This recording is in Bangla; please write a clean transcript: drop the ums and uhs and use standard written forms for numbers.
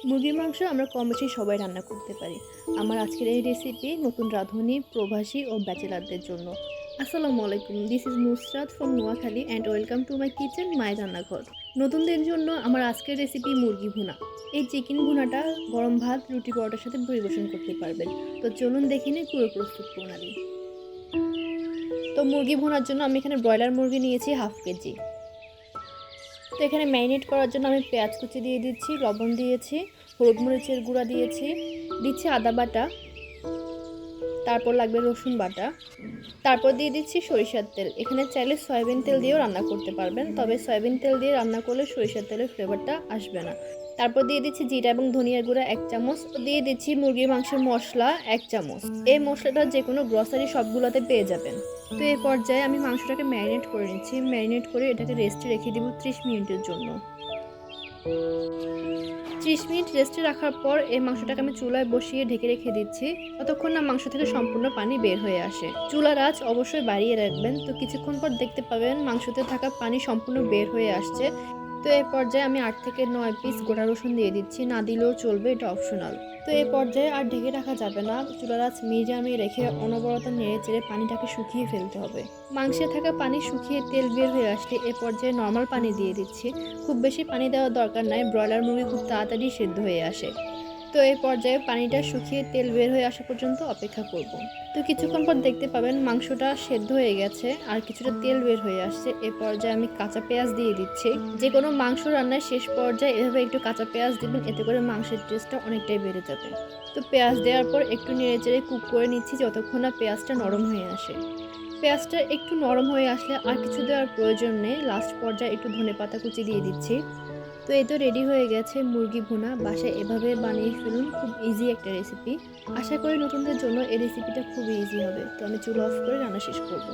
মুরগির মাংস আমরা কম বেশি সবাই রান্না করতে পারি। আমার আজকের এই রেসিপি নতুন রাঁধুনি, প্রবাসী ও ব্যাচেলারদের জন্য। আসসালামু আলাইকুম, this is Nusrat from Noakhali and welcome to my kitchen, my রান্নাঘর। নতুনদের জন্য আমার আজকের রেসিপি মুরগি ভুনা। এই চিকেন ভুনাটা গরম ভাত, রুটি, পরোটার সাথে পরিবেশন করতে পারবেন। তো চলুন দেখে নিই পুরো প্রস্তুত প্রণালী। তো মুরগি ভুনার জন্য আমি এখানে ব্রয়লার মুরগি নিয়েছি 1/2 কেজি। তো এখানে ম্যারিনেট করার জন্য আমি পেঁয়াজ কুচি দিয়ে দিচ্ছি, লবণ দিয়েছি, হলুদ মরিচের গুঁড়া দিচ্ছি আদা বাটা, তারপর লাগবে রসুন বাটা, তারপর দিয়ে দিচ্ছি সরিষার তেল। এখানে চাইলে সয়াবিন তেল দিয়েও রান্না করতে পারবেন, তবে সয়াবিন তেল দিয়ে রান্না করলে সরিষার তেলের ফ্লেভারটা আসবে না। তারপর দিয়ে দিচ্ছি জিরা এবং ধনিয়ার গুঁড়া 1 চামচ, দিয়ে দিচ্ছি মুরগির মাংসের মশলা 1 চামচ। এই মশলাটা যে কোনো গ্রসারি সবগুলোতে পেয়ে যাবেন। তো এই পর্যায়ে আমি মাংসটাকে ম্যারিনেট করে নিচ্ছি। ম্যারিনেট করে এটাকে রেস্টে রেখে দেবো 30 মিনিটের জন্য। 30 মিনিট রেস্টে রাখার পর এই মাংসটাকে আমি চুলায় বসিয়ে ঢেকে রেখে দিচ্ছি, ততক্ষণ না মাংস থেকে সম্পূর্ণ পানি বের হয়ে আসে। চুলার আঁচ অবশ্যই বাড়িয়ে রাখবেন। তো কিছুক্ষণ পর দেখতে পাবেন মাংসতে থাকা পানি সম্পূর্ণ বের হয়ে আসছে। তো এই পর্যায়ে আমি 8 থেকে 9 পিস গোটা রসুন দিয়ে দিচ্ছি, না দিলেও চলবে, এটা অপশনাল। তো এই পর্যায়ে আর ঢেকে রাখা যাবে না, চুলার আঁচ মিডিয়ামে রেখে অনবরত নেড়ে চেড়ে পানিটাকে শুকিয়ে ফেলতে হবে। মাংসে থাকা পানি শুকিয়ে তেল বের হয়ে আসলে এ পর্যায়ে নর্মাল পানি দিয়ে দিচ্ছি। খুব বেশি পানি দেওয়ার দরকার নাই, ব্রয়লার মুরগি খুব তাড়াতাড়ি সেদ্ধ হয়ে আসে। তো এই পর্যায়ে পানিটা শুকিয়ে তেল বের হয়ে আসা পর্যন্ত অপেক্ষা করব। তো কিছুক্ষণ পর দেখতে পাবেন মাংসটা সেদ্ধ হয়ে গেছে আর কিছুটা তেল বের হয়ে আসছে। এ পর্যায়ে আমি কাঁচা পেঁয়াজ দিয়ে দিচ্ছি। যে কোনো মাংস রান্নার শেষ পর্যায়ে এভাবে একটু কাঁচা পেঁয়াজ দিবেন, এতে করে মাংসের টেস্টটা অনেকটাই বেড়ে যাবে। তো পেঁয়াজ দেওয়ার পর একটু নেড়েচেড়ে কুক করে নিচ্ছি যতক্ষণ না পেঁয়াজটা নরম হয়ে আসে। পেঁয়াজটা একটু নরম হয়ে আসলে আর কিছু দেওয়ার প্রয়োজন নেই, লাস্ট পর্যায়ে একটু ধনেপাতা কুচি দিয়ে দিচ্ছি। তো এই তো রেডি হয়ে গেছে মুরগি ভুনা। বাসায় এভাবে বানিয়ে ফেলুন, খুব ইজি একটা রেসিপি। আশা করি নতুনদের জন্য এই রেসিপিটা খুবই ইজি হবে। তো আমি চুলা অফ করে রান্না শেষ করব।